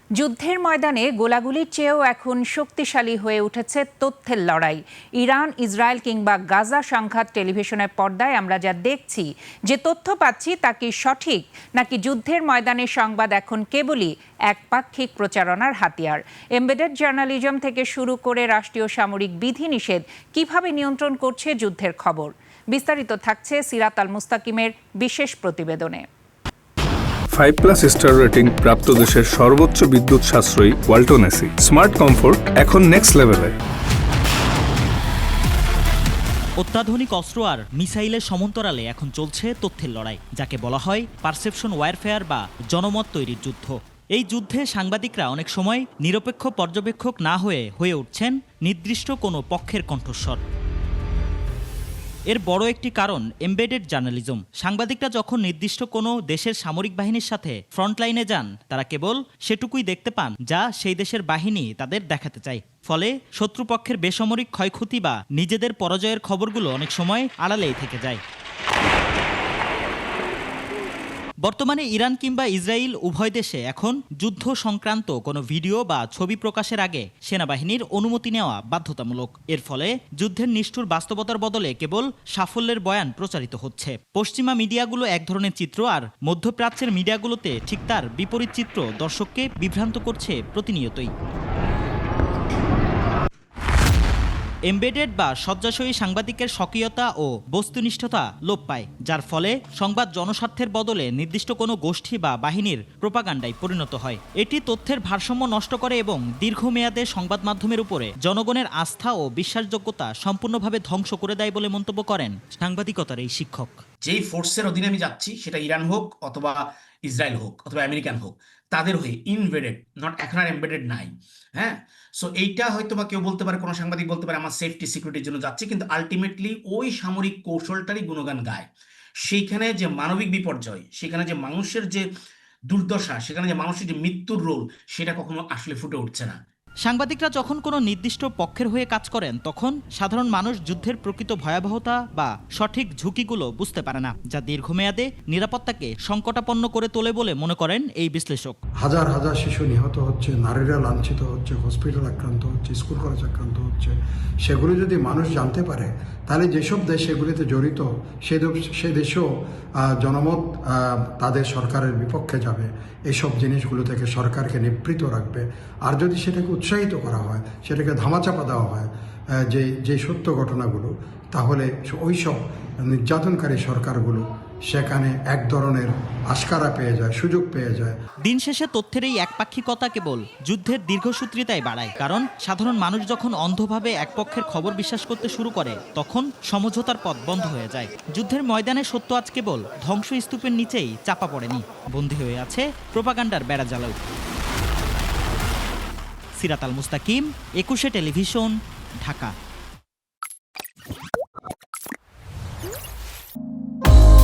যুদ্ধের ময়দানে গোলাগুলির চেয়েও এখন শক্তিশালী হয়ে উঠেছে তথ্যের লড়াই। ইরান, ইসরায়েল কিংবা গাজা সংঘাত টেলিভিশনের পর্দায় আমরা যা দেখছি, যে তথ্য পাচ্ছি তা কি সঠিক, নাকি যুদ্ধের ময়দানের সংবাদ এখন কেবলই একপাক্ষিক প্রচারণার হাতিয়ার? এমবেডেড জার্নালিজম থেকে শুরু করে রাষ্ট্রীয় সামরিক বিধিনিষেধ কিভাবে নিয়ন্ত্রণ করছে যুদ্ধের খবর? বিস্তারিত থাকছে সিরাত আল মুস্তাকিমের বিশেষ প্রতিবেদনে। 5+ স্টার রেটিং প্রাপ্ত দেশের সর্বোচ্চ বিদ্যুৎ সাশ্রয়ী ওয়ালটন এসি। স্মার্ট কমফোর্ট এখন নেক্সট লেভেলে। অত্যাধুনিক অস্ত্র আর মিসাইলের সমান্তরালে এখন চলছে তথ্যের লড়াই, যাকে বলা হয় পারসেপশন ওয়ারফেয়ার বা জনমত তৈরির যুদ্ধ। এই যুদ্ধে সাংবাদিকরা অনেক সময় নিরপেক্ষ পর্যবেক্ষক না হয়ে উঠছেন নির্দিষ্ট কোনো পক্ষের কণ্ঠস্বর। এর বড় একটি কারণ এমবেডেড জার্নালিজম। সাংবাদিকরা যখন নির্দিষ্ট কোনো দেশের সামরিক বাহিনীর সাথে ফ্রন্টলাইনে যান, তারা কেবল সেটুকুই দেখতে পান যা সেই দেশের বাহিনী তাদের দেখাতে চায়। ফলে শত্রুপক্ষের বেসামরিক ক্ষয়ক্ষতি বা নিজেদের পরাজয়ের খবরগুলো অনেক সময় আড়ালেই থেকে যায়। বর্তমানে ইরান কিংবা ইসরায়েল উভয় দেশে এখন যুদ্ধ সংক্রান্ত কোনো ভিডিও বা ছবি প্রকাশের আগে সেনাবাহিনীর অনুমতি নেওয়া বাধ্যতামূলক। এর ফলে যুদ্ধের নিষ্ঠুর বাস্তবতার বদলে কেবল সাফল্যের বয়ান প্রচারিত হচ্ছে। পশ্চিমা মিডিয়াগুলো এক ধরনের চিত্র, আর মধ্যপ্রাচ্যের মিডিয়াগুলোতে ঠিক তার বিপরীত চিত্র দর্শককে বিভ্রান্ত করছে প্রতিনিয়তই। এমবেডেড বা শয্যাশয়ী সাংবাদিকের স্বকীয়তা ও বস্তুনিষ্ঠতা লোপ পায়, যার ফলে সংবাদ জনস্বার্থের বদলে নির্দিষ্ট কোনো গোষ্ঠী বা বাহিনীর প্রোপাগান্ডায় পরিণত হয়। এটি তথ্যের ভারসাম্য নষ্ট করে এবং দীর্ঘমেয়াদে সংবাদ মাধ্যমের উপরে জনগণের আস্থা ও বিশ্বাসযোগ্যতা সম্পূর্ণভাবে ধ্বংস করে দেয় বলে মন্তব্য করেন সাংবাদিকতার এই শিক্ষক। যেই ফোর্সের অধীনে আমি যাচ্ছি, সেটা ইরান হোক অথবা ইসরায়েল হোক অথবা আমেরিকান হোক, তাদের হয়ে ইনভেডেড, নট এখন আর এমবেডেড নাই। হ্যাঁ, সো এইটা হয়তো বা কেউ বলতে পারে, কোনো সাংবাদিক বলতে পারে আমার সেফটি সিকিউরিটির জন্য যাচ্ছে, কিন্তু আলটিমেটলি ওই সামরিক কৌশলটারই গুণগান গায়। সেইখানে যে মানবিক বিপর্যয়, সেখানে যে মানুষের যে দুর্দশা, সেখানে যে মানুষের যে মৃত্যুর রোল, সেটা কখনো আসলে ফুটে উঠছে না। সাংবাদিকরা যখন কোনো নির্দিষ্ট পক্ষের হয়ে কাজ করেন, তখন সাধারণ মানুষ যুদ্ধের প্রকৃত ভয়াবহতা বা সঠিক ঝুঁকিগুলো বুঝতে পারে না, যা দীর্ঘমেয়াদে নিরাপত্তাকে সংকটাপন্ন করে তোলে বলে মনে করেন এই বিশ্লেষক। হাজার হাজার শিশু নিহত হচ্ছে, নারীরা লাঞ্ছিত হচ্ছে, হসপিটাল আক্রান্ত হচ্ছে, স্কুল কলেজ আক্রান্ত হচ্ছে। সেগুলো যদি মানুষ জানতে পারে, তাহলে যেসব দেশ এগুলিতে জড়িত, সে দেশেও জনমত তাদের সরকারের বিপক্ষে যাবে। এইসব জিনিসগুলো থেকে সরকারকে নিবৃত রাখবে। আর যদি সেটাকে উৎসাহিত করা হয়, সেটাকে ধামাচাপা দেওয়া হয় যে সত্য ঘটনাগুলো, তাহলে ওই সব নির্যাতনকারী সরকারগুলো সেখানে এক ধরনের আস্কারা পেয়ে যায়, সুযোগ পেয়ে যায়। দিন শেষে তথ্যের এই একপাক্ষিকতা কেবল যুদ্ধের দীর্ঘসূত্রিতাই বাড়ায়, কারণ সাধারণ মানুষ যখন অন্ধভাবে এক পক্ষের খবর বিশ্বাস করতে শুরু করে, তখন সমঝোতার পথ বন্ধ হয়ে যায়। যুদ্ধের ময়দানে সত্য আজ কেবল ধ্বংসস্তূপের নিচেই চাপা পড়েনি, বন্দী হয়ে আছে প্রোপাগান্ডার বেড়াজালেও। সিরাত আল মুস্তাকিম, 21 টেলিভিশন, ঢাকা।